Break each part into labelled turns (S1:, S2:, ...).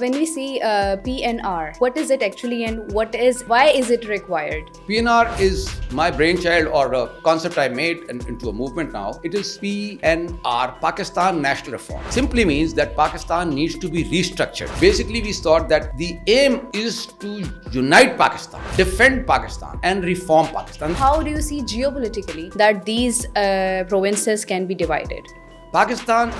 S1: When we see PNR, what is it actually and why is it required?
S2: PNR is my brainchild or a concept I made into a movement now. It is PNR, Pakistan National Reform. Simply means that Pakistan needs to be restructured. Basically, we thought that the aim is to unite Pakistan, defend Pakistan, and reform Pakistan.
S1: How do you see geopolitically that these provinces can be divided?
S2: Pakistan,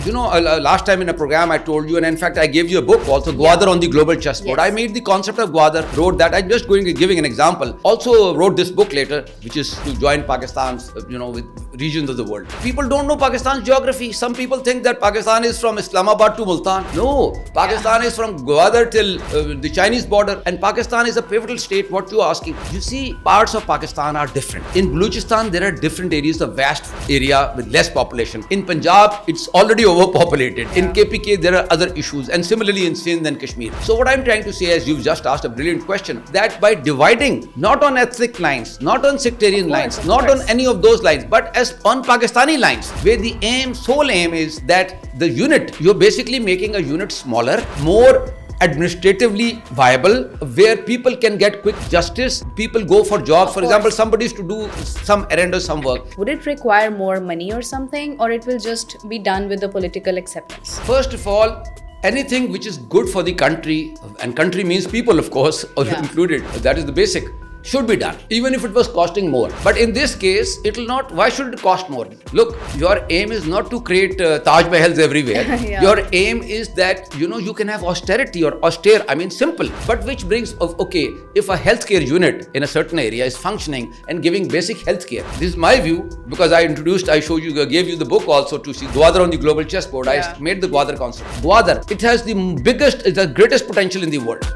S2: last time in a program I told you, and in fact I gave you a book also, Gwadar on the Global Chessboard.
S1: Yes.
S2: I made the concept of Gwadar, wrote that. I'm just giving an example. Also wrote this book later, which is to join Pakistan's, with regions of the world. People don't know Pakistan's geography. Some people think that Pakistan is from Islamabad to Multan. No, Pakistan is from Gwadar till the Chinese border, and Pakistan is a pivotal state. What you're asking, you see, parts of Pakistan are different. In Balochistan, there are different areas, a vast area with less population. In Punjab, it's already overpopulated. In KPK, there are other issues, and similarly in Sindh and Kashmir. So what I'm trying to say, as you've just asked a brilliant question, that by dividing, not on ethnic lines, not on sectarian lines, not on any of those lines, but as on Pakistani lines, where the sole aim is that the unit, you're basically making a unit smaller, more administratively viable, where people can get quick justice, people go for jobs. For example, somebody is to do some errand or some work.
S1: Would it require more money or something, or it will just be done with the political acceptance?
S2: First of all, anything which is good for the country, and country means people, of course, included, that is the basic, should be done, even if it was costing more. But in this case, it will not. Why should it cost more? Look, your aim is not to create Taj Mahals everywhere. Your aim is that, you can have austerity or austere, simple, but which brings, if a healthcare unit in a certain area is functioning and giving basic healthcare. This is my view, because gave you the book also to see Gwadar on the Global Chessboard. I made the Gwadar concept. Gwadar, it has the greatest potential in the world.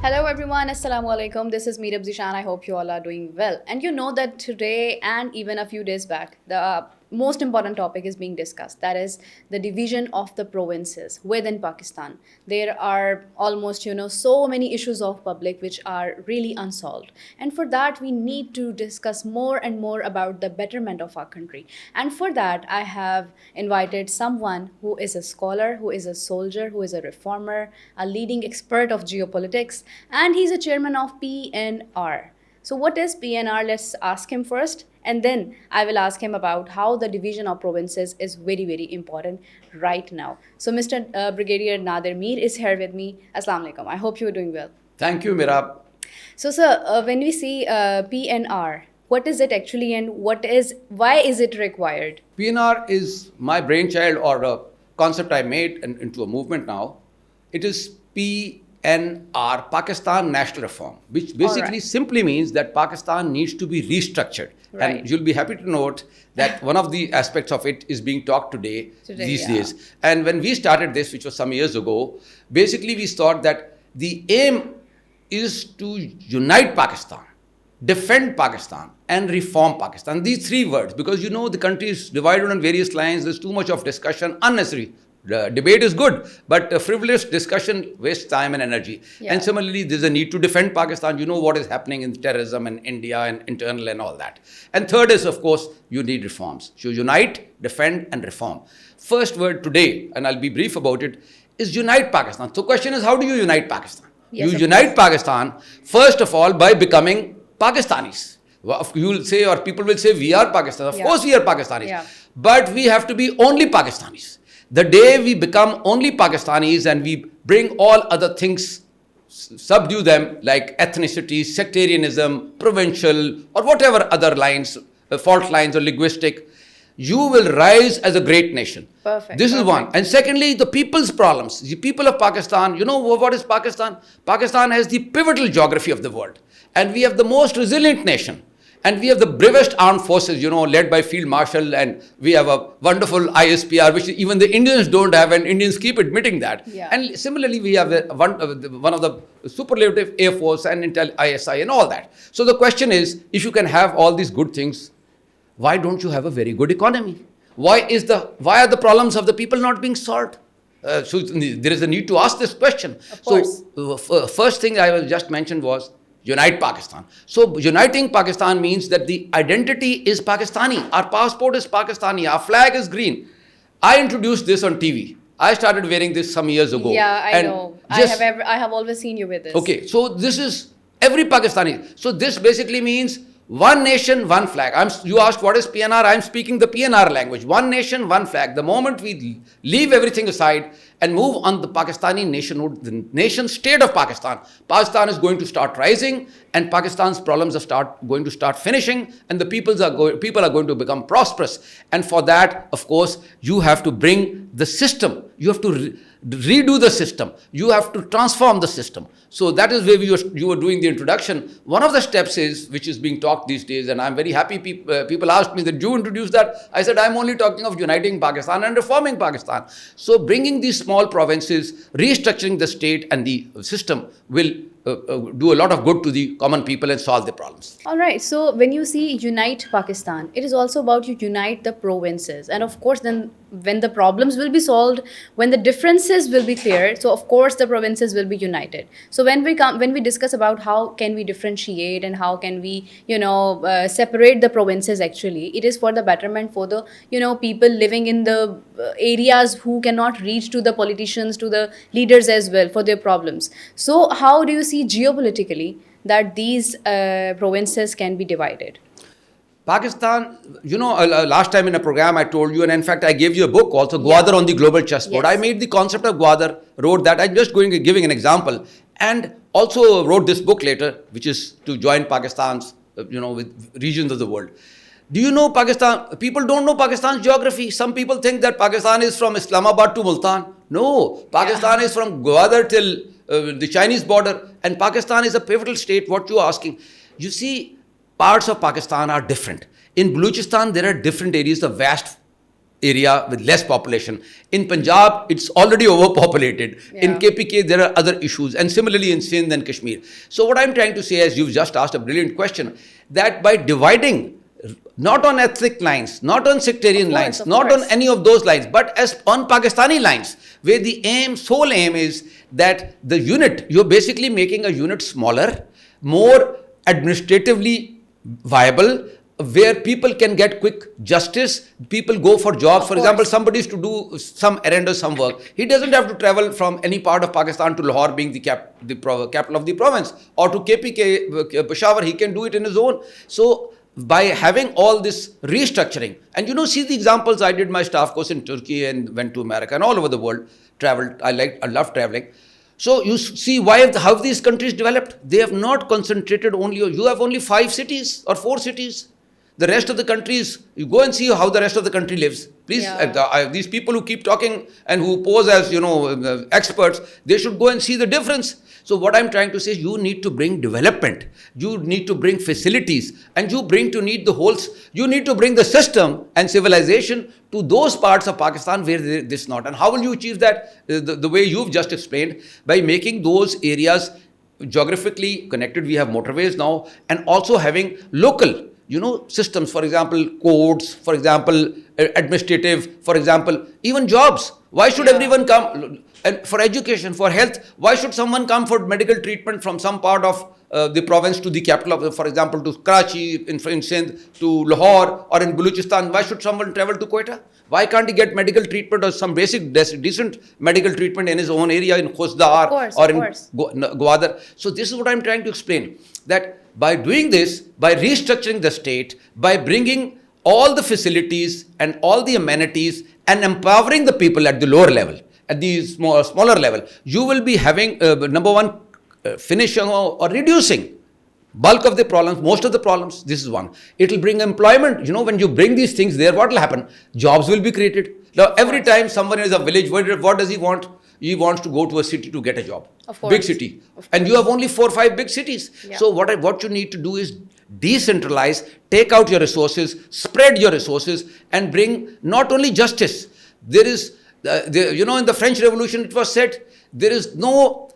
S1: Hello everyone, Assalamu alaikum. This is Meerab Zishan. I hope you all are doing well. And you know that today and even a few days back, the most important topic is being discussed. That is the division of the provinces within Pakistan. There are almost, so many issues of public which are really unsolved. And for that, we need to discuss more and more about the betterment of our country. And for that, I have invited someone who is a scholar, who is a soldier, who is a reformer, a leading expert of geopolitics, and he's a chairman of PNR. So what is PNR? Let's ask him first, and then I will ask him about how the division of provinces is very, very important right now. So Mr. Brigadier Nadir Mir is here with me. Assalamu alaikum. I hope you are doing well.
S2: Thank you, Mirab.
S1: So sir, when we see PNR, what is it actually and why is it required?
S2: PNR is my brainchild or a concept I made into a movement now. It is PNR, Pakistan National Reform, which basically simply means that Pakistan needs to be restructured.
S1: Right.
S2: And you'll be happy to note that one of the aspects of it is being talked these days. And when we started this, which was some years ago, basically we thought that the aim is to unite Pakistan, defend Pakistan, and reform Pakistan. These three words, because the country is divided on various lines, there's too much of discussion, unnecessary. Debate is good, but frivolous discussion wastes time and energy. And similarly, there's a need to defend Pakistan. You know what is happening in terrorism in India and internal and all that. And third is, of course, you need reforms. So unite, defend, and reform. First word today, and I'll be brief about it, is unite Pakistan. So question is, how do you unite Pakistan?
S1: Yes,
S2: you unite Pakistan, first of all, by becoming Pakistanis. You will say, or people will say, we are Pakistan. Of course we are Pakistanis. But we have to be only Pakistanis. The day we become only Pakistanis and we bring all other things, subdue them, like ethnicity, sectarianism, provincial, or whatever other lines, fault lines or linguistic, you will rise as a great nation.
S1: Perfect.
S2: This is one. And secondly, the people's problems. The people of Pakistan, what is Pakistan? Pakistan has the pivotal geography of the world. And we have the most resilient nation. And we have the bravest armed forces, led by Field Marshal, and we have a wonderful ISPR, which even the Indians don't have, and Indians keep admitting that. And similarly, we have one of the superlative Air Force and Intel ISI and all that. So the question is, if you can have all these good things, why don't you have a very good economy? Why are the problems of the people not being solved? So there is a need to ask this question.
S1: Of course.
S2: So first thing I will just mention was unite Pakistan. So uniting Pakistan means that the identity is Pakistani. Our passport is Pakistani. Our flag is green. I introduced this on TV. I started wearing this some years ago.
S1: Yeah, I
S2: And
S1: know.
S2: just-
S1: I have always seen you with this.
S2: Okay, so this is every Pakistani. So this basically means one nation, one flag. You asked what is PNR? I'm speaking the PNR language. One nation, one flag. The moment we leave everything aside and move on the Pakistani nationhood, the nation state of Pakistan, Pakistan is going to start rising, and Pakistan's problems are going to start finishing, and the people are going to become prosperous. And for that, of course, you have to bring the system. You have to redo the system. You have to transform the system. So that is where you were doing the introduction. One of the steps is, which is being talked these days, and I'm very happy people asked me that you introduced that. I said, I'm only talking of uniting Pakistan and reforming Pakistan. So bringing these small provinces, restructuring the state and the system will do a lot of good to the common people and solve the problems.
S1: All right. So when you see unite Pakistan, it is also about you unite the provinces, and of course, then when the problems will be solved, when the differences will be clear, so of course the provinces will be united. So when we discuss about how can we differentiate and how can we separate the provinces, actually it is for the betterment for the people living in the areas who cannot reach to the politicians, to the leaders as well for their problems. So how do you see geopolitically that these provinces can be divided?
S2: Pakistan, last time in a program I told you, and in fact I gave you a book also, Gwadar on the Global Chessboard.
S1: Yes.
S2: I made the concept of Gwadar, wrote that. I'm just giving an example, and also wrote this book later, which is to join Pakistan's, with regions of the world. Do you know Pakistan? People don't know Pakistan's geography. Some people think that Pakistan is from Islamabad to Multan. No, Pakistan is from Gwadar till the Chinese border, and Pakistan is a pivotal state. What you are asking, you see, parts of Pakistan are different. In Balochistan, there are different areas, a vast area with less population. In Punjab, it's already overpopulated.
S1: Yeah.
S2: In KPK, there are other issues. And similarly in Sindh and Kashmir. So what I'm trying to say, as you've just asked a brilliant question, that by dividing, not on ethnic lines, not on sectarian lines, not on any of those lines, but as on Pakistani lines, where the sole aim is that the unit, you're basically making a unit smaller, more administratively viable, where people can get quick justice, people go for jobs. For example, somebody is to do some errand or some work. He doesn't have to travel from any part of Pakistan to Lahore, being the capital of the province, or to KPK, Peshawar. He can do it in his own. So by having all this restructuring, and see the examples. I did my staff course in Turkey and went to America and all over the world, traveled. I love traveling. So you see how these countries developed. They have not concentrated you have only 5 cities or 4 cities. The rest of the countries, you go and see how the rest of the country lives. Please, these people who keep talking and who pose as, experts, they should go and see the difference. So what I'm trying to say is you need to bring development. You need to bring facilities, and you need to bring the system and civilization to those parts of Pakistan where this not. And how will you achieve that? The way you've just explained, by making those areas geographically connected. We have motorways now, and also having local systems, for example, codes, for example, administrative, for example, even jobs. Why should everyone come? And for education, for health, why should someone come for medical treatment from some part of the province to the capital, for example, to Karachi, in Sindh, to Lahore, or in Balochistan? Why should someone travel to Quetta? Why can't he get medical treatment or some basic, decent medical treatment in his own area, in Khosdar or in Gwadar? So this is what I'm trying to explain, that by doing this, by restructuring the state, by bringing all the facilities and all the amenities and empowering the people at the lower level, at the smaller level, you will be having, number one, finishing or reducing bulk of the problems, most of the problems. This is one. It will bring employment. When you bring these things there, what will happen? Jobs will be created. Now, every time someone is a village, what does he want? He wants to go to a city to get a job. Big city. And you have only 4 or 5 big cities. Yeah. So what you need to do is decentralize, take out your resources, spread your resources, and bring not only justice. There is, in the French Revolution, it was said, there is no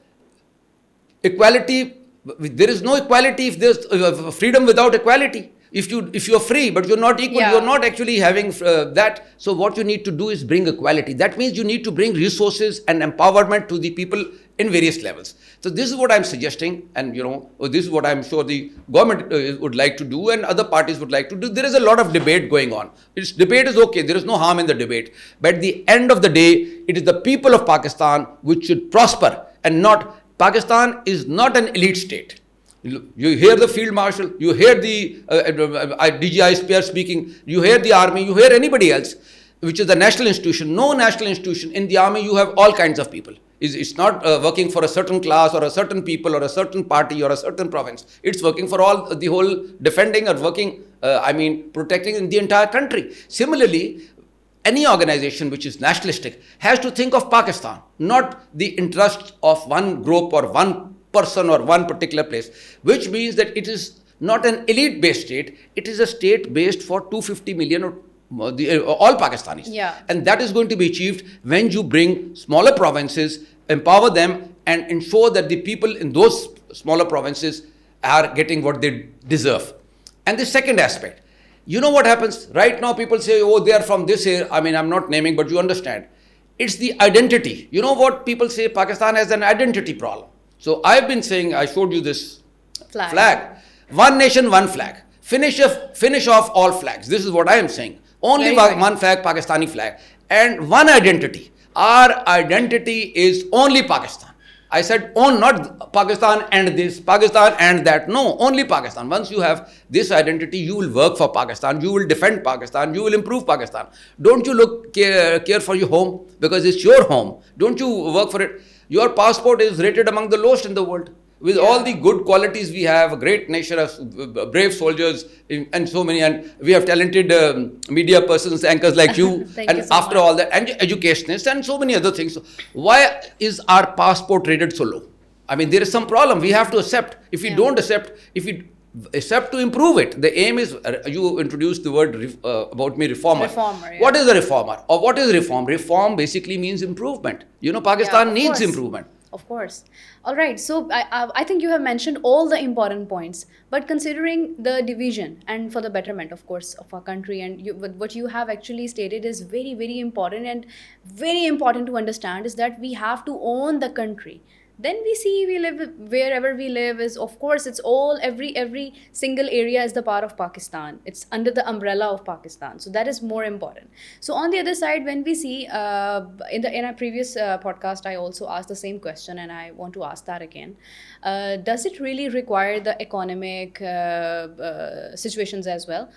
S2: equality if there's freedom without equality. If you're free but you're not equal,
S1: Yeah.
S2: you're not actually having that. So what you need to do is bring equality. That means you need to bring resources and empowerment to the people in various levels. So this is what I'm suggesting, and this is what I'm sure the government would like to do, and other parties would like to do. There is a lot of debate going on. Debate is okay. There is no harm in the debate. But at the end of the day, it is the people of Pakistan which should prosper, and not Pakistan is not an elite state. You hear the field marshal, you hear the DGI Spear speaking, you hear the army, you hear anybody else, which is the national institution. No national institution. In the army, you have all kinds of people. It's not working for a certain class or a certain people or a certain party or a certain province. It's working for all, the whole, defending or working, protecting in the entire country. Similarly, any organization which is nationalistic has to think of Pakistan, not the interests of one group or one person or one particular place, which means that it is not an elite-based state. It is a state based for 250 million or all Pakistanis.
S1: Yeah.
S2: And that is going to be achieved when you bring smaller provinces, empower them, and ensure that the people in those smaller provinces are getting what they deserve. And the second aspect, you know what happens? Right now people say, oh, they are from this area. I mean, I'm not naming, but you understand. It's the identity. You know what people say? Pakistan has an identity problem. So I've been saying, I showed you this flag. One nation, one flag. Finish off all flags. This is what I am saying. Only one flag, Pakistani flag. And one identity. Our identity is only Pakistan. I said, not Pakistan and this, Pakistan and that. No, only Pakistan. Once you have this identity, you will work for Pakistan. You will defend Pakistan. You will improve Pakistan. Don't you care for your home? Because it's your home. Don't you work for it? Your passport is rated among the lowest in the world. With all the good qualities we have, a great nation of brave soldiers and so many, and we have talented media persons, anchors like you, and
S1: you so
S2: after
S1: much.
S2: all that, and educationists and so many other things. So why is our passport rated so low? I mean, there is some problem. We have to accept. If we don't accept, if we accept to improve it, the aim is, you introduced the word about me, reformer.
S1: Reformer, yeah.
S2: What is a reformer? Or what is reform? Reform basically means improvement. Pakistan needs
S1: course.
S2: improvement.
S1: Of course. All right. So I think you have mentioned all the important points. But considering the division and for the betterment, of course, of our country, and what you have actually stated is very, very important, and very important to understand is that we have to own the country. Then we see we live wherever we live is, of course, it's all, every single area is the part of Pakistan. It's under the umbrella of Pakistan. So that is more important. So on the other side, when we see in a previous podcast, I also asked the same question, and I want to ask that again. Does it really require the economic situations as well?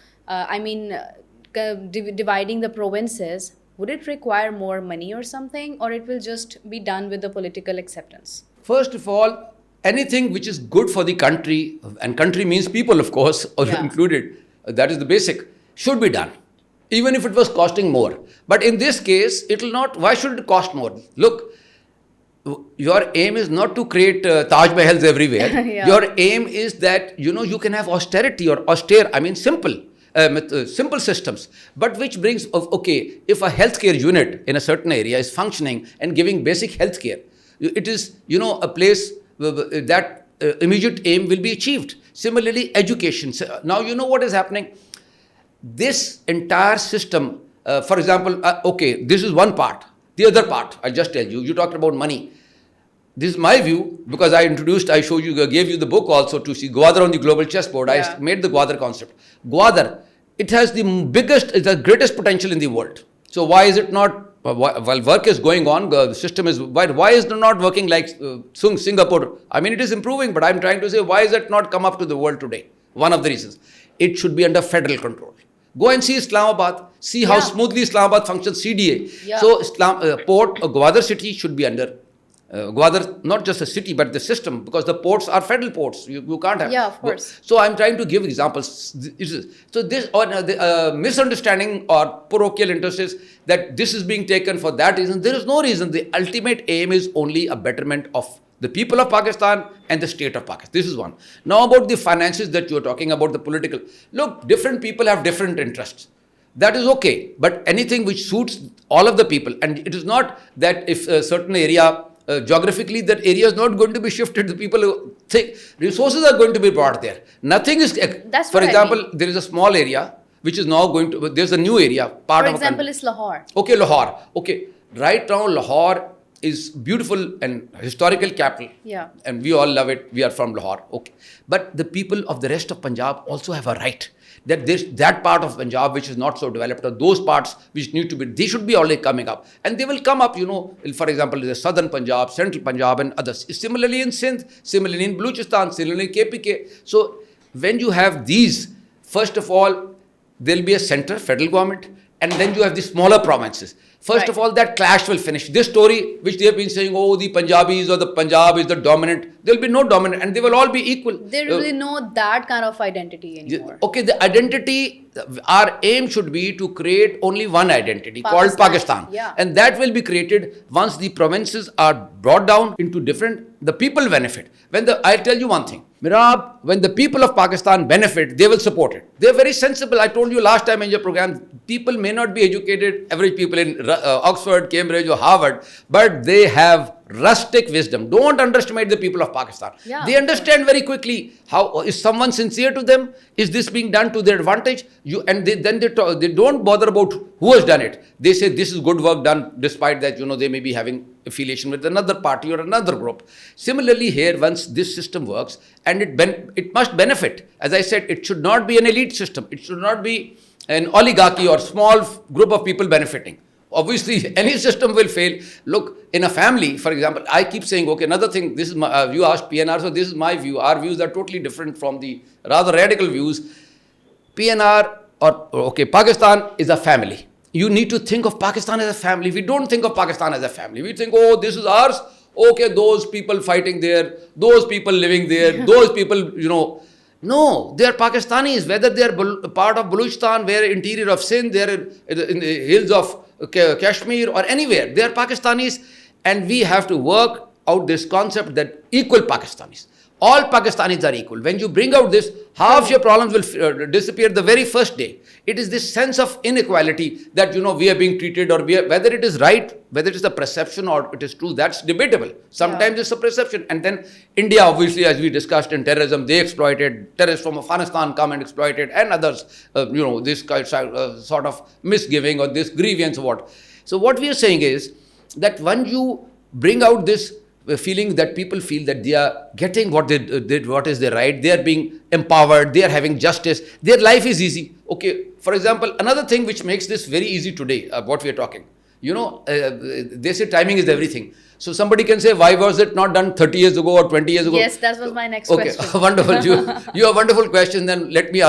S1: Dividing the provinces, would it require more money or something, or it will just be done with the political acceptance?
S2: First of all, anything which is good for the country, and country means people, of course, included, that is the basic, should be done, even if it was costing more. But in this case, it will not. Why should it cost more? Look, your aim is not to create Taj Mahals everywhere.
S1: Yeah.
S2: Your aim is that, you can have austerity or simple. Simple systems, but which brings, if a healthcare unit in a certain area is functioning and giving basic healthcare, it is, a place that immediate aim will be achieved. Similarly, education. So now you know what is happening. This entire system, for example, this is one part. The other part, I'll just tell you, you talked about money. This is my view, because I gave you the book also to see Gwadar on the global chessboard.
S1: Yeah.
S2: I made the Gwadar concept. Gwadar, it has the greatest potential in the world. So why is it not, while work is going on, the system is, why is it not working like Singapore? I mean, it is improving, but I'm trying to say, why is it not come up to the world today? One of the reasons. It should be under federal control. Go and see Islamabad. See how smoothly Islamabad functions, CDA.
S1: Yeah.
S2: So Port, Gwadar city should be under Gwadar, not just a city, but the system, because the ports are federal ports. You can't have.
S1: Yeah, of course.
S2: So I'm trying to give examples. So this, or the misunderstanding or parochial interest is that this is being taken for that reason. There is no reason. The ultimate aim is only a betterment of the people of Pakistan and the state of Pakistan. This is one. Now about the finances that you're talking about, the political. Look, different people have different interests. That is okay. But anything which suits all of the people, and it is not that if a certain area geographically, that area is not going to be shifted. The people who think resources are going to be brought there. Nothing is.
S1: That's
S2: for
S1: what I
S2: example,
S1: mean.
S2: there is a small area which is now going to. There's a new area part
S1: For
S2: of.
S1: example, is Lahore.
S2: Okay, Lahore. Okay, right now Lahore is beautiful and historical capital.
S1: Yeah.
S2: And we all love it. We are from Lahore. Okay, but the people of the rest of Punjab also have a right that there's that part of Punjab which is not so developed, or those parts which need to be, they should be already coming up, and they will come up. For example, the southern Punjab, central Punjab, and others. Similarly in Sindh, similarly in Balochistan, similarly in KPK. So when you have these, first of all, there will be a center, federal government, and then you have the smaller provinces. First of all, that clash will finish. This story, which they have been saying, oh, the Punjabis or the Punjab is the dominant, there will be no dominant, and they will all be equal.
S1: There will be no that kind of identity anymore.
S2: Okay, the identity, our aim should be to create only one identity called Pakistan.
S1: Yeah.
S2: And that will be created once the provinces are brought down into different, the people benefit. I'll tell you one thing. Mirab, when the people of Pakistan benefit, they will support it. They're very sensible. I told you last time in your program, people may not be educated, average people in Oxford, Cambridge or Harvard, but they have rustic wisdom. Don't underestimate the people of Pakistan.
S1: Yeah,
S2: they understand very quickly how is someone sincere to them? Is this being done to their advantage? They don't bother about who has done it. They say this is good work done, despite that they may be having affiliation with another party or another group. Similarly here, once this system works, and it must benefit. As I said, it should not be an elite system. It should not be an oligarchy or small group of people benefiting. Obviously, any system will fail. Look, in a family, for example, I keep saying, okay, another thing, this is my, you asked PNR, so this is my view. Our views are totally different from the rather radical views. PNR, Pakistan is a family. You need to think of Pakistan as a family. We don't think of Pakistan as a family. We think, oh, this is ours. Okay, those people fighting there, those people living there, those people, No, they are Pakistanis, whether they are part of Balochistan, where interior of Sindh, they are in the hills of Kashmir or anywhere. They are Pakistanis, and we have to work out this concept that equal Pakistanis. All Pakistanis are equal. When you bring out this, half your problems will disappear the very first day. It is this sense of inequality that, we are being treated, or whether it is right, whether it is the perception or it is true, that's debatable. Sometimes it's a perception. And then India, obviously, as we discussed in terrorism, they exploited, terrorists from Afghanistan come and exploit it, and others, this sort of misgiving or this grievance or what. So what we are saying is that when you bring out this feeling that people feel that they are getting what they did, what is their right, they are being empowered, they are having justice, their life is easy. Okay, for example, another thing which makes this very easy today, what we are talking, they say timing is everything. So somebody can say, why was it not done 30 years ago or 20 years ago?
S1: Yes, that was my next question.
S2: Okay, wonderful. You have a wonderful question. Then let me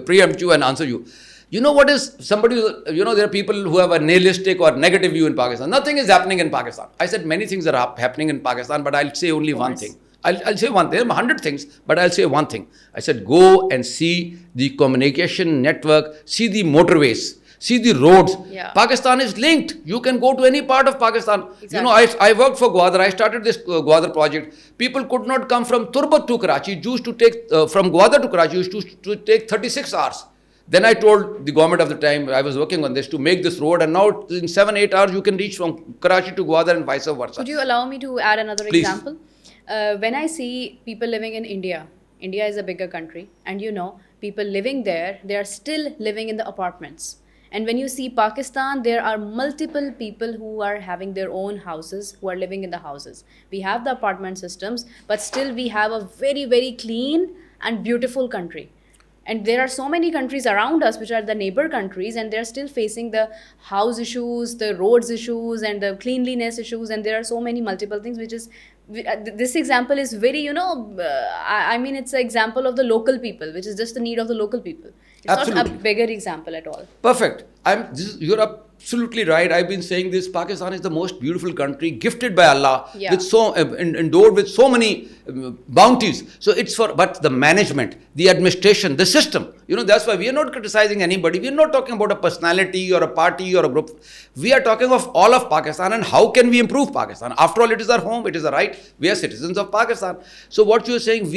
S2: preempt you and answer you. You know what is somebody, there are people who have a nihilistic or negative view in Pakistan. Nothing is happening in Pakistan. I said many things are happening in Pakistan, but I'll say only one thing. I'll say one thing. There are 100 things, but I'll say one thing. I said, go and see the communication network, see the motorways, see the roads.
S1: Yeah.
S2: Pakistan is linked. You can go to any part of Pakistan.
S1: Exactly.
S2: I worked for Gwadar. I started this Gwadar project. People could not come from Turbat to Karachi. Used to take, from Gwadar to Karachi, used to take 36 hours. Then I told the government of the time, I was working on this, to make this road, and now in 7-8 hours you can reach from Karachi to Gwadar and vice versa.
S1: Could you allow me to add another
S2: Please.
S1: example? When I see people living in India, India is a bigger country, and people living there, they are still living in the apartments. And when you see Pakistan, there are multiple people who are having their own houses, who are living in the houses. We have the apartment systems, but still we have a very, very clean and beautiful country. And there are so many countries around us which are the neighbor countries, and they're still facing the house issues, the roads issues, and the cleanliness issues, and there are so many multiple things which is, this example is very, it's an example of the local people, which is just the need of the local people. It's
S2: Absolutely.
S1: not a bigger example at all.
S2: Perfect. You're absolutely right. I've been saying this. Pakistan is the most beautiful country, gifted by Allah, with endowed with so many bounties. So but the management, the administration, the system, that's why we are not criticizing anybody. We are not talking about a personality or a party or a group. We are talking of all of Pakistan and how can we improve Pakistan. After all, it is our home. It is a right. We are citizens of Pakistan. So what you are saying,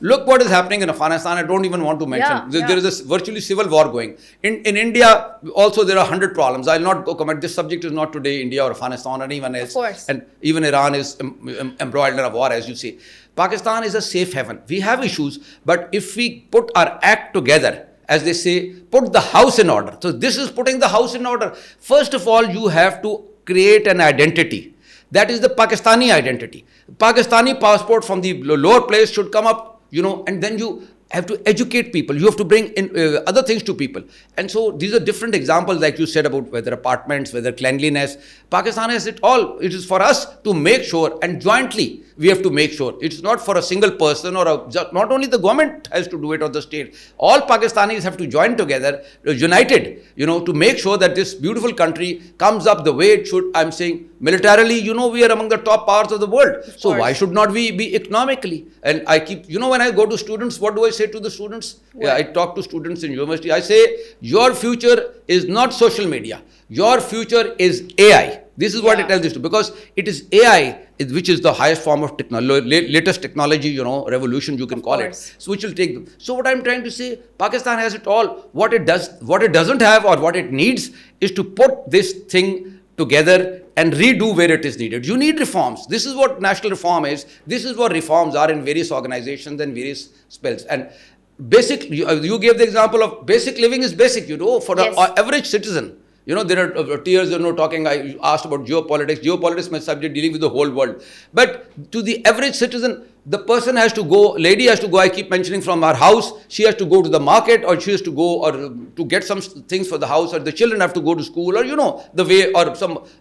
S2: look what is happening in Afghanistan. I don't even want to mention. There is a virtually civil war going. In India, also there are 100 problems. not go comment. This subject is not today India or Afghanistan or anyone else.
S1: Of course.
S2: And even Iran is embroiled in a war, as you say. Pakistan is a safe haven. We have issues, but if we put our act together, as they say, put the house in order. So this is putting the house in order. First of all, you have to create an identity. That is the Pakistani identity. Pakistani passport from the lower place should come up, and then you have to educate people. You have to bring in other things to people. And so these are different examples, like you said, about whether apartments, whether cleanliness. Pakistan has it all. It is for us to make sure, and jointly we have to make sure. It's not for a single person not only the government has to do it or the state. All Pakistanis have to join together, united, to make sure that this beautiful country comes up the way it should. I'm saying militarily, we are among the top powers of the world. So why should not we be economically? And I keep, when I go to students, what do I say to the students? Yeah, I talk to students in university. I say, your future is not social media. Your future is AI. This is what it tells you to, because it is AI, which is the highest form of latest technology, revolution, you can call it. So which will take them. So what I'm trying to say, Pakistan has it all. What it doesn't have, or what it needs, is to put this thing together and redo where it is needed. You need reforms. This is what national reform is. This is what reforms are in various organizations and various spells. And basic, you gave the example of basic living is basic, for the average citizen. There are tears, talking. I asked about geopolitics. Geopolitics is my subject, dealing with the whole world. But to the average citizen, the person has to go, lady has to go, I keep mentioning, from her house. She has to go to the market, or she has to go or to get some things for the house, or the children have to go to school, or the way, or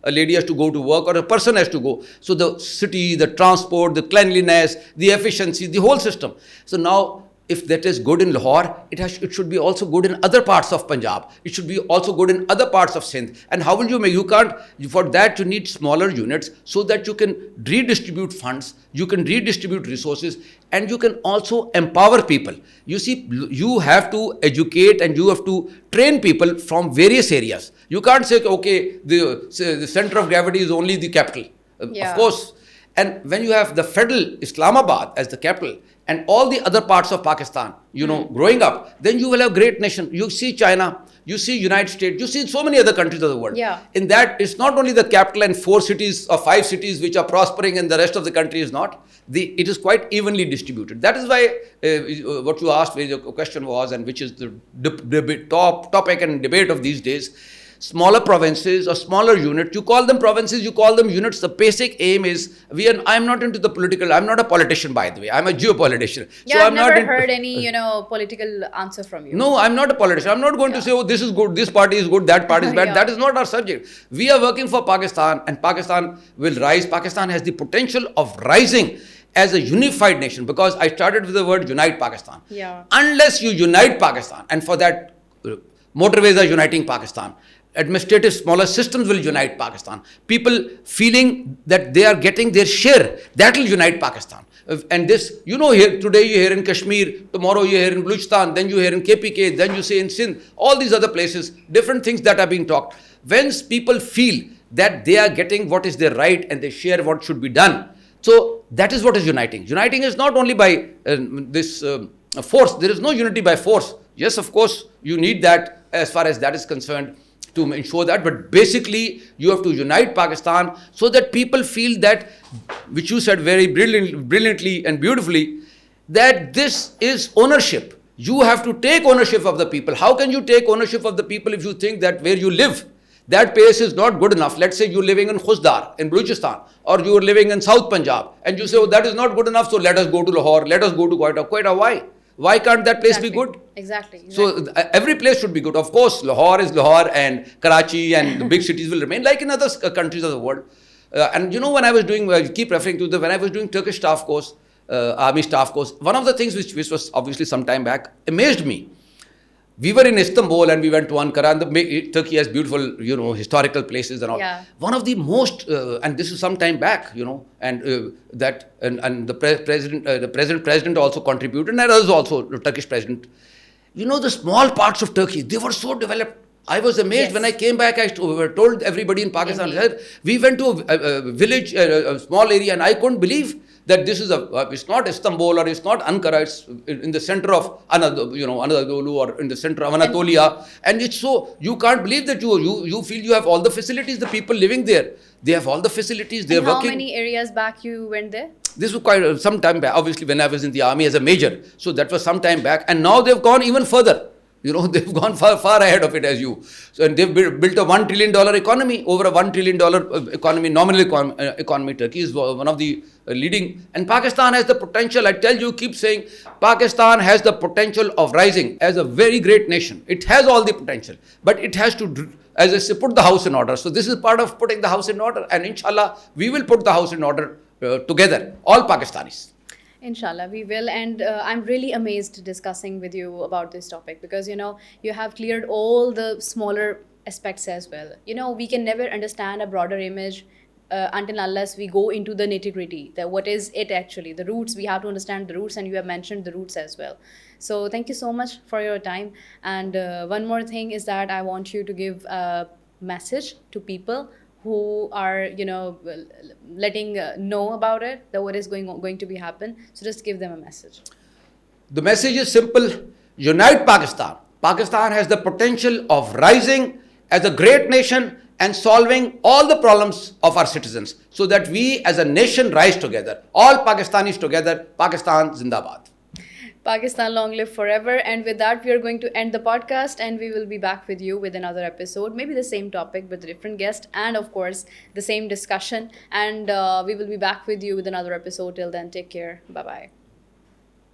S2: a lady has to go to work, or a person has to go. So the city, the transport, the cleanliness, the efficiency, the whole system. So now, if that is good in Lahore, it should be also good in other parts of Punjab. It should be also good in other parts of Sindh. And how will you make? You can't, for that you need smaller units, so that you can redistribute funds, you can redistribute resources, and you can also empower people. You see, you have to educate and you have to train people from various areas. You can't say, okay, the center of gravity is only the capital. Of course. And when you have the federal Islamabad as the capital, and all the other parts of Pakistan, growing up, then you will have a great nation. You see China, you see United States, you see so many other countries of the world. In that, it's not only the capital and 4 cities or 5 cities which are prospering and the rest of the country is not. It is quite evenly distributed. That is why what you asked, where your question was, and which is the top topic and debate of these days, smaller provinces or smaller units, you call them provinces, you call them units. The basic aim is, I'm not into the political, I'm not a politician, by the way, I'm a geopolitician.
S1: Yeah, so I've never heard any, political answer from you.
S2: No, I'm not a politician. I'm not going to say, oh, this is good, this party is good, that party is bad. That is not our subject. We are working for Pakistan, and Pakistan will rise. Pakistan has the potential of rising as a unified nation, because I started with the word unite Pakistan. Unless you unite Pakistan, and for that, motorways are uniting Pakistan. Administrative smaller systems will unite Pakistan. People feeling that they are getting their share, that will unite Pakistan. And this, here today you hear in Kashmir, tomorrow you hear in Balochistan, then you hear in KPK, then you say in Sindh, all these other places, different things that are being talked. When people feel that they are getting what is their right and they share what should be done, so that is what is uniting. Uniting is not only by this force. There is no unity by force. Yes, of course, you need that as far as that is concerned, to ensure that, but basically you have to unite Pakistan so that people feel that, which you said very brilliantly and beautifully, that this is ownership. You have to take ownership of the people. How can you take ownership of the people if you think that where you live, that place is not good enough? Let's say you're living in Khuzdar in Balochistan, or you're living in South Punjab, and you say, oh, that is not good enough, so let us go to Lahore, let us go to Quetta. Quetta, why? Why can't that place be good?
S1: Exactly.
S2: So every place should be good. Of course, Lahore is Lahore, and Karachi and the big cities will remain like in other countries of the world. And when I was doing, I keep referring to when I was doing Turkish staff course, army staff course, one of the things which was obviously some time back, amazed me. We were in Istanbul and we went to Ankara, and Turkey has beautiful, historical places and all. One of the most, and this is some time back, and the president also contributed, and others also, the Turkish president. The small parts of Turkey, they were so developed. I was amazed when I
S1: Yes.
S2: came back. I told everybody in Pakistan,
S1: Indeed.
S2: "Sir, we went to a village, a small area, and I couldn't believe that this is it's not Istanbul or it's not Ankara. It's in the center of Anadolu or in the center of
S1: And
S2: Anatolia, and it's so you can't believe that you feel you have all the facilities. The people living there, they have all the facilities.
S1: and
S2: They're
S1: how
S2: working.
S1: many areas back you went there?
S2: This was quite some time back, obviously, when I was in the army as a major. So that was some time back. And now they've gone even further. They've gone far ahead of it as you. So, and they've built a $1 trillion economy, over a $1 trillion economy, nominal economy. Turkey is one of the leading. And Pakistan has the potential, I tell you, keep saying, Pakistan has the potential of rising as a very great nation. It has all the potential. But it has to, as I say, put the house in order. So this is part of putting the house in order. And inshallah, we will put the house in order together, all Pakistanis.
S1: Inshallah, we will. And I'm really amazed discussing with you about this topic because, you have cleared all the smaller aspects as well. We can never understand a broader image until unless we go into the nitty-gritty. What is it actually? The roots, we have to understand the roots, and you have mentioned the roots as well. So thank you so much for your time. And one more thing is that I want you to give a message to people who are letting know about it, that what is going to be happen. So just give them a message.
S2: The message is simple: unite Pakistan. Pakistan has the potential of rising as a great nation and solving all the problems of our citizens, so that we as a nation rise together, all Pakistanis together. Pakistan Zindabad.
S1: Pakistan long live forever. And with that, we are going to end the podcast, and we will be back with you with another episode, maybe the same topic with a different guest, and of course the same discussion. And we will be back with you with another episode. Till then, take care. Bye bye.